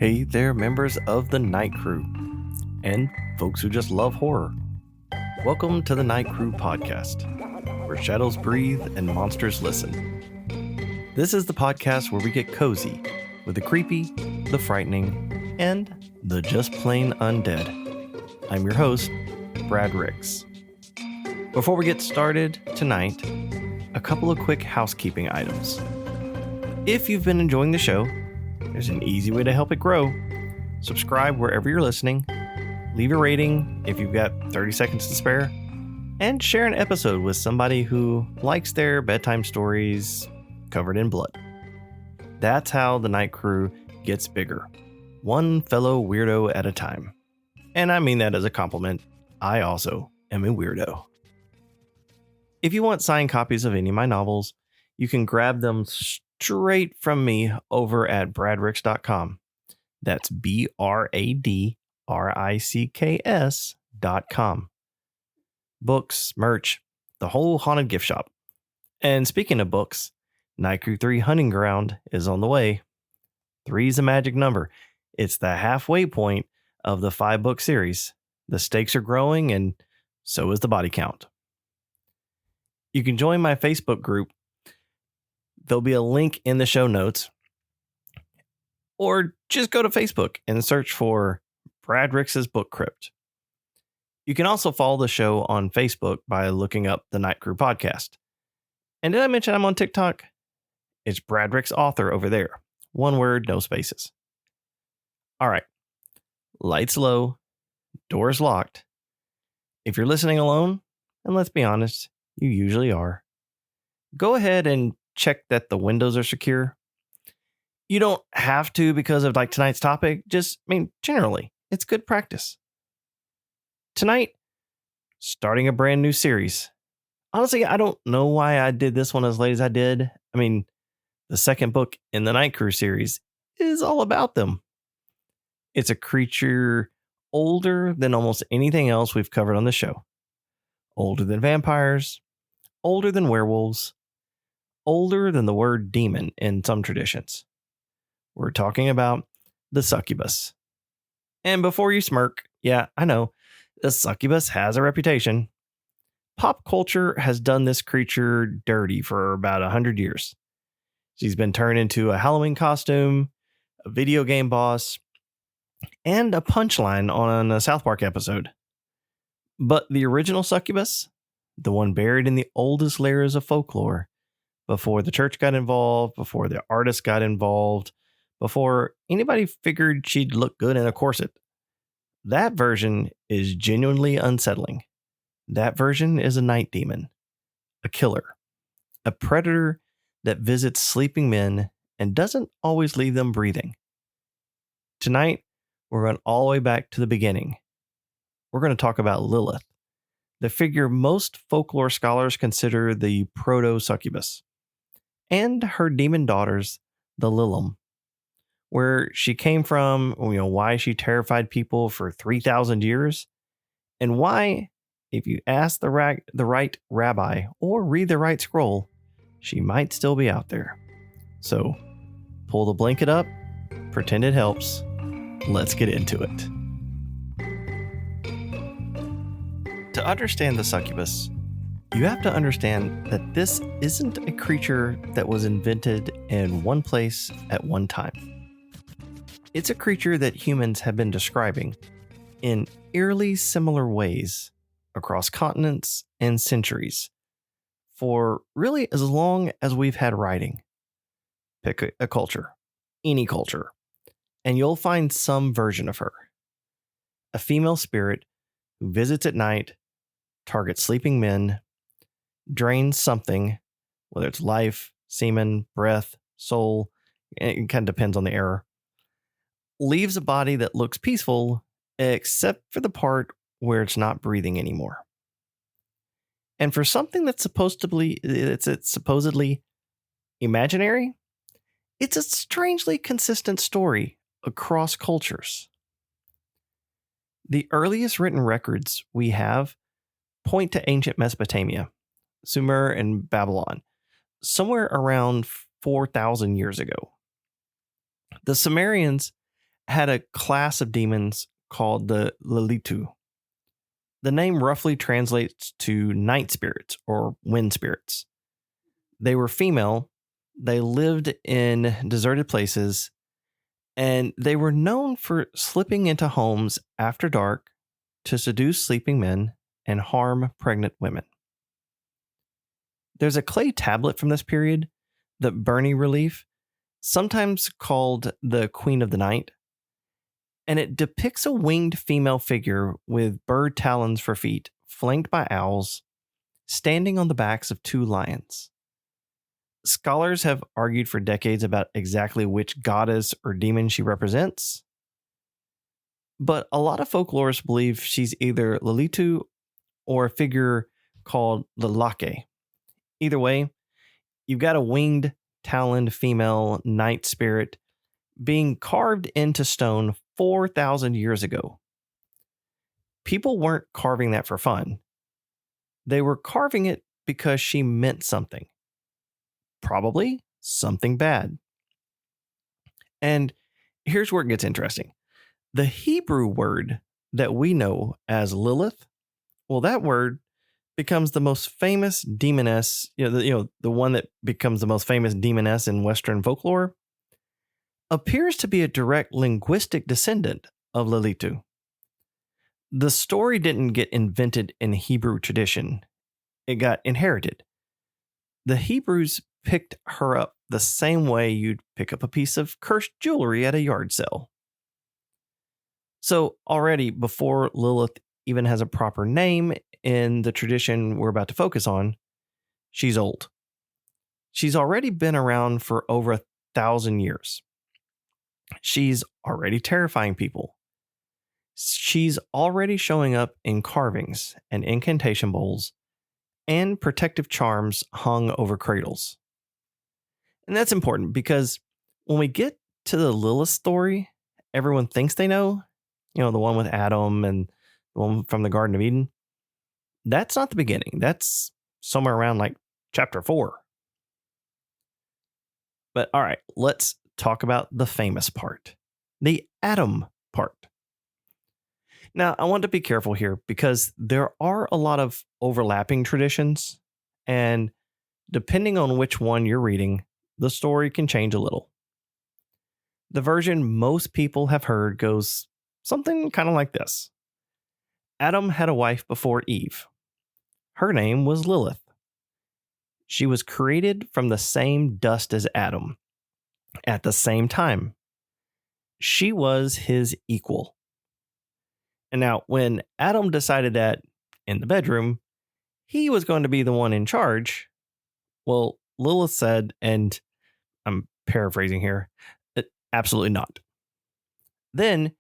Hey there, members of the Night Crew, and folks who just love horror. Welcome to the Night Crew podcast, where shadows breathe and monsters listen. This is the podcast where we get cozy with the creepy, the frightening, and the just plain undead. I'm your host, Brad Ricks. Before we get started tonight, a couple of quick housekeeping items. If you've been enjoying the show, there's an easy way to help it grow. Subscribe wherever you're listening, leave a rating if you've got 30 seconds to spare, and share an episode with somebody who likes their bedtime stories covered in blood. That's how the Night Crew gets bigger, one fellow weirdo at a time. And I mean that as a compliment. I also am a weirdo. If you want signed copies of any of my novels, you can grab them straight from me over at bradricks.com. That's BRADRICKS.com. Books, merch, the whole haunted gift shop. And speaking of books, Night Crew 3 Hunting Ground is on the way. 3 is a magic number. It's the halfway point of the 5-book series. The stakes are growing, and so is the body count. You can join my Facebook group. There'll be a link in the show notes. Or just go to Facebook and search for Brad Ricks' Book Crypt. You can also follow the show on Facebook by looking up the Night Crew podcast. And did I mention I'm on TikTok? It's Brad Ricks Author over there. One word, no spaces. All right. Lights low, doors locked. If you're listening alone, and let's be honest, you usually are, go ahead and check that the windows are secure. You don't have to because of tonight's topic. Generally, it's good practice. Tonight, starting a brand new series. Honestly, I don't know why I did this one as late as I did. The second book in the Night Crew series is all about them. It's a creature older than almost anything else we've covered on the show. Older than vampires, older than werewolves, older than the word demon in some traditions. We're talking about the Succubus. And before you smirk, yeah, I know, the Succubus has a reputation. Pop culture has done this creature dirty for about 100 years. She's been turned into a Halloween costume, a video game boss, and a punchline on a South Park episode. But the original Succubus, the one buried in the oldest layers of folklore, before the church got involved, before the artists got involved, before anybody figured she'd look good in a corset. That version is genuinely unsettling. That version is a night demon, a killer, a predator that visits sleeping men and doesn't always leave them breathing. Tonight, we're going all the way back to the beginning. We're going to talk about Lilith, the figure most folklore scholars consider the proto-succubus, and her demon daughters, the Lilim. Where she came from, why she terrified people for 3,000 years, and why, if you ask the right rabbi or read the right scroll, she might still be out there. So, pull the blanket up, pretend it helps. Let's get into it. To understand the Succubus, you have to understand that this isn't a creature that was invented in one place at one time. It's a creature that humans have been describing in eerily similar ways across continents and centuries for really as long as we've had writing. Pick a culture, any culture, and you'll find some version of her. A female spirit who visits at night, targets sleeping men, drains something, whether it's life, semen, breath, soul, it kind of depends on the era, leaves a body that looks peaceful except for the part where it's not breathing anymore. And for something that's supposedly imaginary, it's a strangely consistent story across cultures. The earliest written records we have point to ancient Mesopotamia, Sumer and Babylon, somewhere around 4,000 years ago. The Sumerians had a class of demons called the Lilitu. The name roughly translates to night spirits or wind spirits. They were female, they lived in deserted places, and they were known for slipping into homes after dark to seduce sleeping men and harm pregnant women. There's a clay tablet from this period, the Burney relief, sometimes called the Queen of the Night, and it depicts a winged female figure with bird talons for feet, flanked by owls, standing on the backs of two lions. Scholars have argued for decades about exactly which goddess or demon she represents, but a lot of folklorists believe she's either Lilitu or a figure called Lilake. Either way, you've got a winged, taloned female night spirit being carved into stone 4,000 years ago. People weren't carving that for fun. They were carving it because she meant something. Probably something bad. And here's where it gets interesting. The Hebrew word that we know as Lilith, well, that word becomes the most famous demoness, the one that becomes the most famous demoness in Western folklore, appears to be a direct linguistic descendant of Lilitu. The story didn't get invented in Hebrew tradition. It got inherited. The Hebrews picked her up the same way you'd pick up a piece of cursed jewelry at a yard sale. So already, before Lilith even has a proper name in the tradition we're about to focus on, she's old. She's already been around for over 1,000 years. She's already terrifying people. She's already showing up in carvings and incantation bowls and protective charms hung over cradles. And that's important because when we get to the Lilith story, everyone thinks they know, the one with Adam and the one from the Garden of Eden. That's not the beginning. That's somewhere around like chapter 4. But all right, let's talk about the famous part, the Adam part. Now, I want to be careful here because there are a lot of overlapping traditions, and depending on which one you're reading, the story can change a little. The version most people have heard goes something kind of like this. Adam had a wife before Eve. Her name was Lilith. She was created from the same dust as Adam at the same time. She was his equal. And now, when Adam decided that in the bedroom, he was going to be the one in charge, well, Lilith said, and I'm paraphrasing here, absolutely not. Then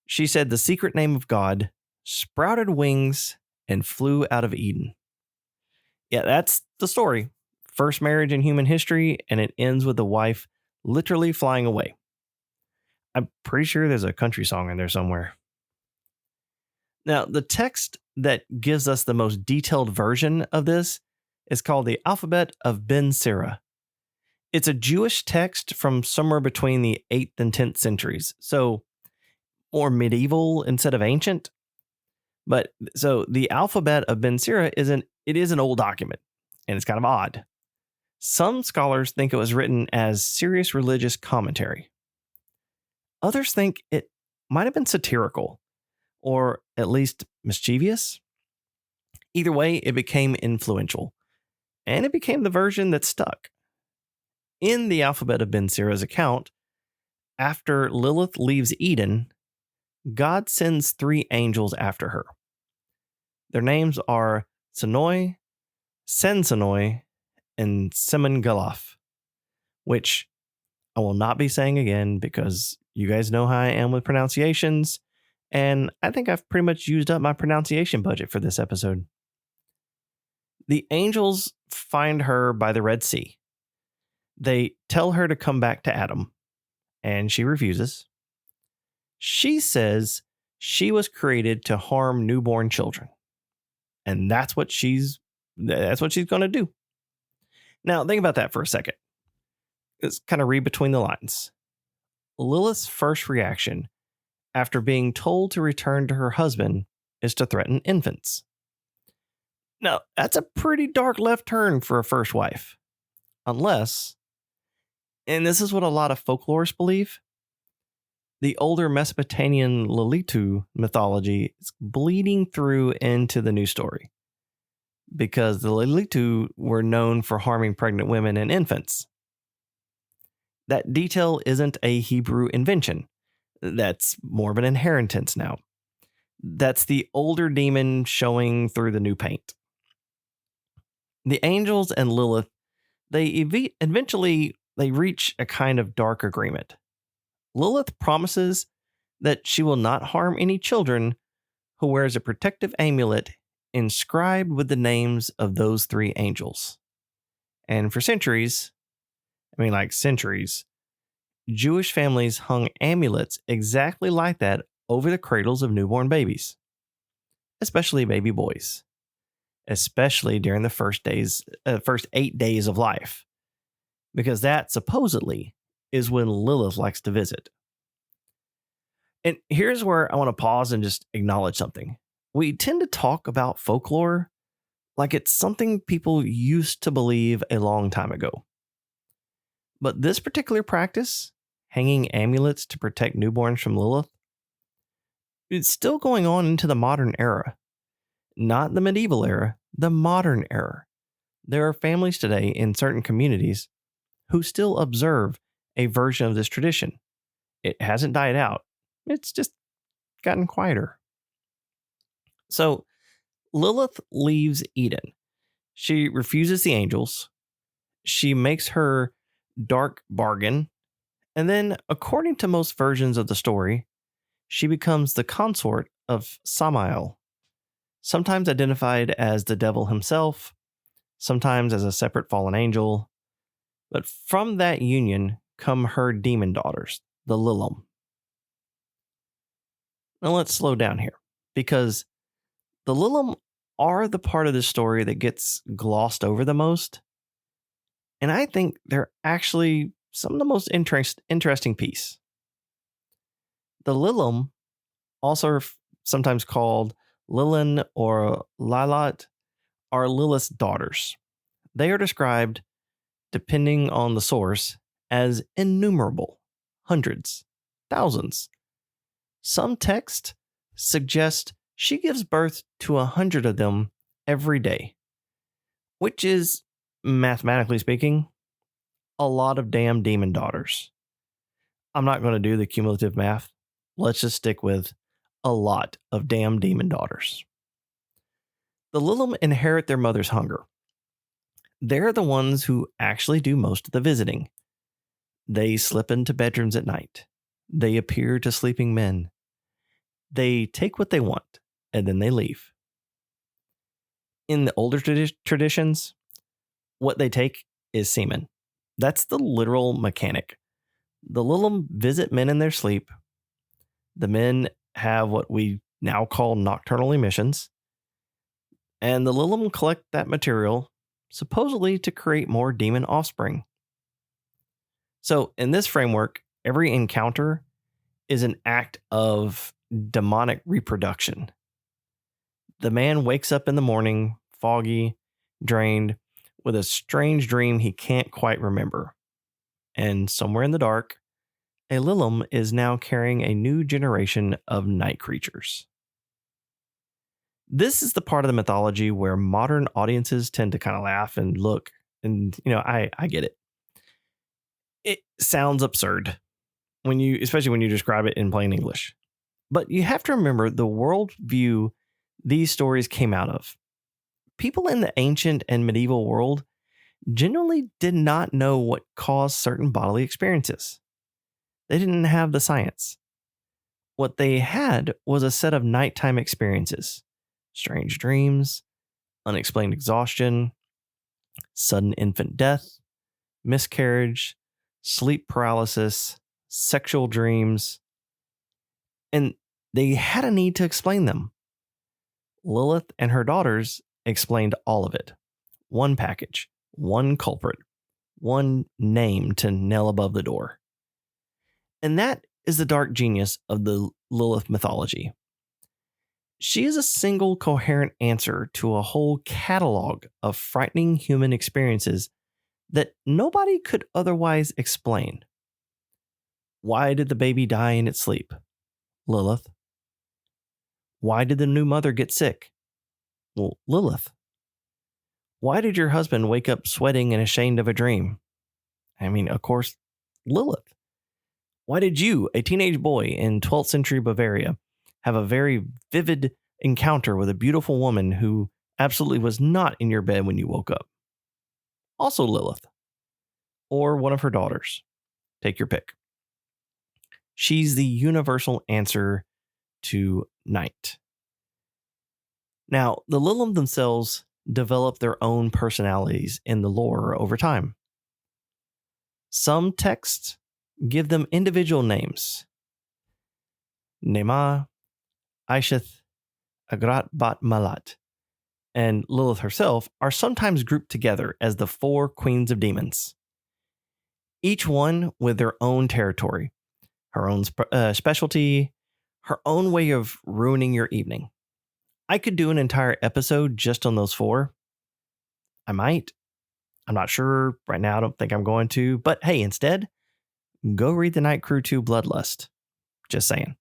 she said the secret name of God, sprouted wings, and flew out of Eden. Yeah, that's the story. First marriage in human history, and it ends with the wife literally flying away. I'm pretty sure there's a country song in there somewhere. Now, the text that gives us the most detailed version of this is called the Alphabet of Ben Sira. It's a Jewish text from somewhere between the 8th and 10th centuries, so more medieval instead of ancient. But so the Alphabet of Ben Sira is an old document, and it's kind of odd. Some scholars think it was written as serious religious commentary. Others think it might have been satirical, or at least mischievous. Either way, it became influential, and it became the version that stuck. In the Alphabet of Ben Sira's account, after Lilith leaves Eden, God sends 3 angels after her. Their names are Senoi, Sensenoi, and Semengalaf, which I will not be saying again because you guys know how I am with pronunciations, and I think I've pretty much used up my pronunciation budget for this episode. The angels find her by the Red Sea. They tell her to come back to Adam, and she refuses. She says she was created to harm newborn children, and that's what she's going to do. Now, think about that for a second. Let's kind of read between the lines. Lilith's first reaction after being told to return to her husband is to threaten infants. Now, that's a pretty dark left turn for a first wife. Unless, and this is what a lot of folklorists believe, the older Mesopotamian Lilitu mythology is bleeding through into the new story. Because the Lilitu were known for harming pregnant women and infants. That detail isn't a Hebrew invention. That's more of an inheritance now. That's the older demon showing through the new paint. The angels and Lilith, they eventually reach a kind of dark agreement. Lilith promises that she will not harm any children who wears a protective amulet inscribed with the names of those three angels. And for centuries, Jewish families hung amulets exactly like that over the cradles of newborn babies, especially baby boys, especially during the first 8 days of life, because that supposedly is when Lilith likes to visit. And here's where I want to pause and just acknowledge something. We tend to talk about folklore like it's something people used to believe a long time ago. But this particular practice, hanging amulets to protect newborns from Lilith, it's still going on into the modern era. Not the medieval era, the modern era. There are families today in certain communities who still observe a version of this tradition. It hasn't died out. It's just gotten quieter. So Lilith leaves Eden. She refuses the angels. She makes her dark bargain. And then, according to most versions of the story, she becomes the consort of Samael, sometimes identified as the devil himself, sometimes as a separate fallen angel. But from that union come her demon daughters, the Lilim. Now let's slow down here, because the Lilim are the part of the story that gets glossed over the most. And I think they're actually some of the most interesting piece. The Lilim, also sometimes called Lilin or Lilat, are Lilith's daughters. They are described, depending on the source, as innumerable, hundreds, thousands. Some texts suggest she gives birth to 100 of them every day, which is, mathematically speaking, a lot of damn demon daughters. I'm not going to do the cumulative math. Let's just stick with a lot of damn demon daughters. The Lilim inherit their mother's hunger. They're the ones who actually do most of the visiting. They slip into bedrooms at night. They appear to sleeping men. They take what they want, and then they leave. In the older traditions, what they take is semen. That's the literal mechanic. The Lilim visit men in their sleep. The men have what we now call nocturnal emissions. And the Lilim collect that material, supposedly to create more demon offspring. So in this framework, every encounter is an act of demonic reproduction. The man wakes up in the morning, foggy, drained, with a strange dream he can't quite remember. And somewhere in the dark, a Lilim is now carrying a new generation of night creatures. This is the part of the mythology where modern audiences tend to kind of laugh and look, and I get it. It sounds absurd especially when you describe it in plain English. But you have to remember the worldview these stories came out of. People in the ancient and medieval world generally did not know what caused certain bodily experiences. They didn't have the science. What they had was a set of nighttime experiences, strange dreams, unexplained exhaustion, sudden infant death, miscarriage, sleep paralysis, sexual dreams, and they had a need to explain them. Lilith and her daughters explained all of it. One package, one culprit, one name to nail above the door. And that is the dark genius of the Lilith mythology. She is a single coherent answer to a whole catalog of frightening human experiences that nobody could otherwise explain. Why did the baby die in its sleep? Lilith. Why did the new mother get sick? Well, Lilith. Why did your husband wake up sweating and ashamed of a dream? I mean, of course, Lilith. Why did you, a teenage boy in 12th century Bavaria, have a very vivid encounter with a beautiful woman who absolutely was not in your bed when you woke up? Also Lilith. Or one of her daughters. Take your pick. She's the universal answer to night. Now, the Lilim themselves develop their own personalities in the lore over time. Some texts give them individual names. Nema, Aisheth, Agrat Bat Malat, and Lilith herself are sometimes grouped together as the 4 queens of demons. Each one with their own territory, her own specialty, her own way of ruining your evening. I could do an entire episode just on those 4. I might. I'm not sure right now. I don't think I'm going to. But hey, instead, go read the Night Crew 2 Bloodlust. Just saying.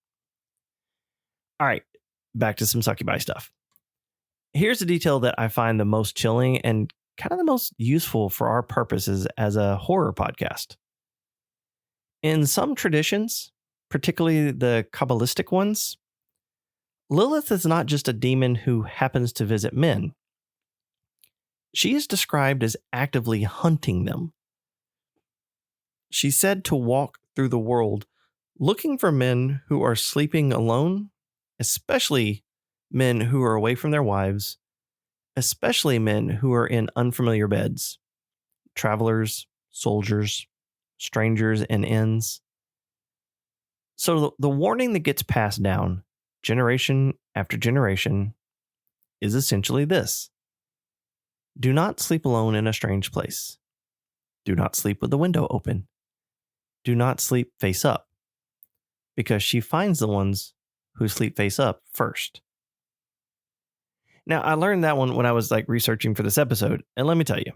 All right, back to some succubi stuff. Here's the detail that I find the most chilling and kind of the most useful for our purposes as a horror podcast. In some traditions, particularly the Kabbalistic ones, Lilith is not just a demon who happens to visit men. She is described as actively hunting them. She's said to walk through the world looking for men who are sleeping alone, especially men who are away from their wives, especially men who are in unfamiliar beds, travelers, soldiers, strangers in inns. So the warning that gets passed down generation after generation is essentially this: do not sleep alone in a strange place. Do not sleep with the window open. Do not sleep face up, because she finds the ones who sleep face up first. Now, I learned that one when I was researching for this episode, and let me tell you,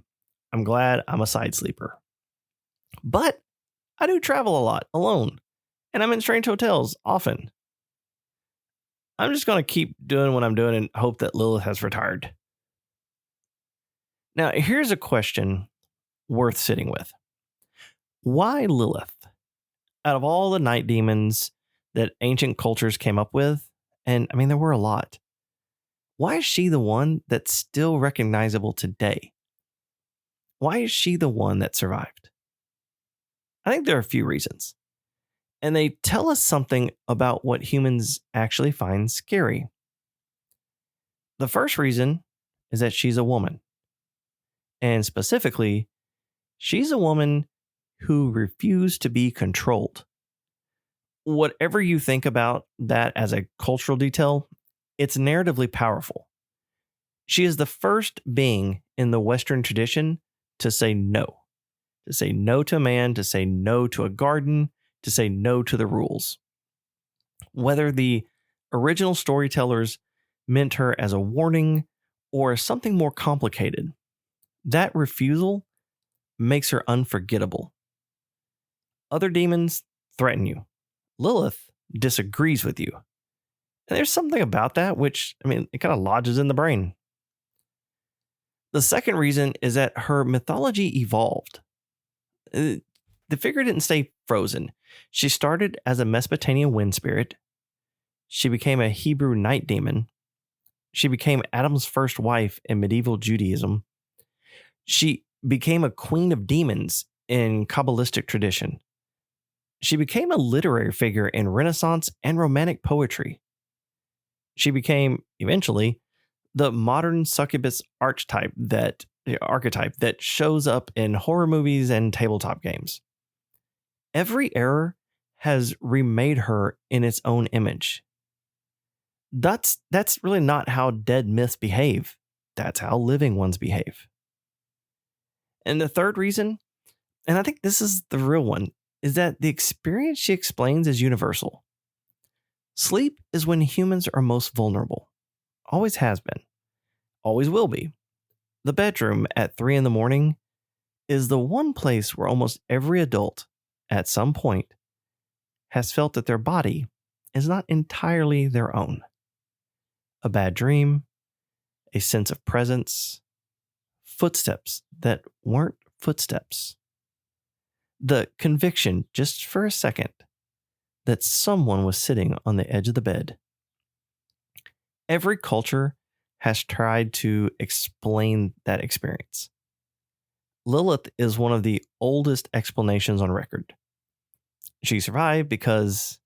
I'm glad I'm a side sleeper. But I do travel a lot alone, and I'm in strange hotels often. I'm just going to keep doing what I'm doing and hope that Lilith has retired. Now, here's a question worth sitting with. Why Lilith? Out of all the night demons that ancient cultures came up with, and I mean, there were a lot, why is she the one that's still recognizable today? Why is she the one that survived? I think there are a few reasons, and they tell us something about what humans actually find scary. The first reason is that she's a woman. And specifically, she's a woman who refused to be controlled. Whatever you think about that as a cultural detail, it's narratively powerful. She is the first being in the Western tradition to say no. To say no to a man, to say no to a garden, to say no to the rules. Whether the original storytellers meant her as a warning or as something more complicated, that refusal makes her unforgettable. Other demons threaten you. Lilith disagrees with you. And there's something about that which, it kind of lodges in the brain. The second reason is that her mythology evolved. The figure didn't stay frozen. She started as a Mesopotamian wind spirit. She became a Hebrew night demon. She became Adam's first wife in medieval Judaism. She became a queen of demons in Kabbalistic tradition. She became a literary figure in Renaissance and Romantic poetry. She became, eventually, the modern succubus archetype that shows up in horror movies and tabletop games. Every era has remade her in its own image. That's really not how dead myths behave. That's how living ones behave. And the third reason, and I think this is the real one, is that the experience she explains is universal. Sleep is when humans are most vulnerable. Always has been. Always will be. The bedroom at 3 in the morning is the one place where almost every adult, at some point, has felt that their body is not entirely their own. A bad dream, a sense of presence, footsteps that weren't footsteps. The conviction, just for a second, that someone was sitting on the edge of the bed. Every culture has tried to explain that experience. Lilith is one of the oldest explanations on record. She survived because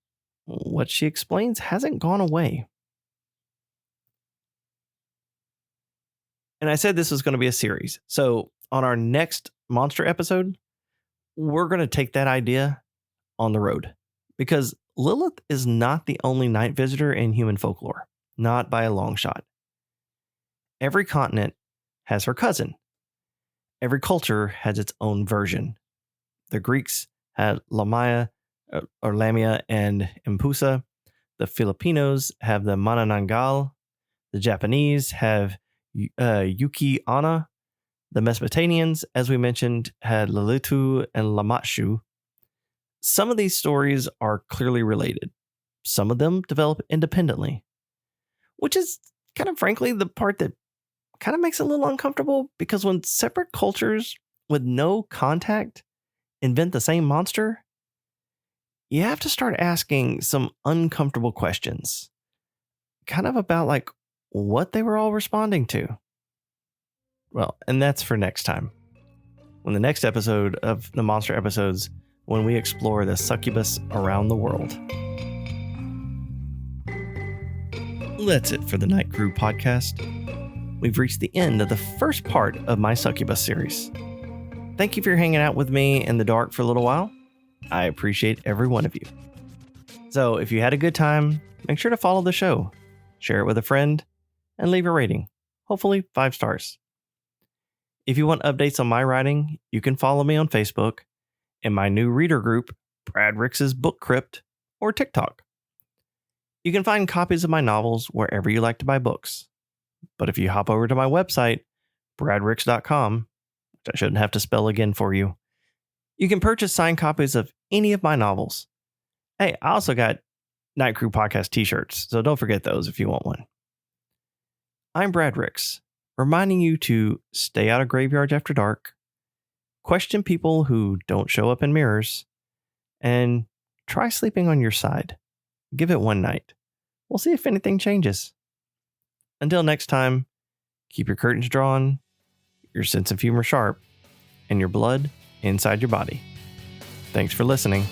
what she explains hasn't gone away. And I said this was going to be a series. So on our next monster episode, we're going to take that idea on the road. Because Lilith is not the only night visitor in human folklore. Not by a long shot. Every continent has her cousin. Every culture has its own version. The Greeks had Lamia and Impusa. The Filipinos have the Manananggal. The Japanese have Yuki Ana. The Mesopotamians, as we mentioned, had Lilitu and Lamashu. Some of these stories are clearly related. Some of them develop independently, which is kind of frankly the part that kind of makes it a little uncomfortable, because when separate cultures with no contact invent the same monster, you have to start asking some uncomfortable questions, kind of about like what they were all responding to. Well, and that's for next time. When the next episode of the monster episodes, when we explore the succubus around the world. That's it for the Night Crew podcast. We've reached the end of the first part of my Succubus series. Thank you for hanging out with me in the dark for a little while. I appreciate every one of you. So if you had a good time, make sure to follow the show, share it with a friend, and leave a rating. Hopefully 5 stars. If you want updates on my writing, you can follow me on Facebook, in my new reader group, Brad Rix's Book Crypt, or TikTok. You can find copies of my novels wherever you like to buy books. But if you hop over to my website, bradrix.com, which I shouldn't have to spell again for you, you can purchase signed copies of any of my novels. Hey, I also got Night Crew Podcast t-shirts, so don't forget those if you want one. I'm Brad Rix, reminding you to stay out of graveyards after dark, question people who don't show up in mirrors, and try sleeping on your side. Give it one night. We'll see if anything changes. Until next time, keep your curtains drawn, your sense of humor sharp, and your blood inside your body. Thanks for listening.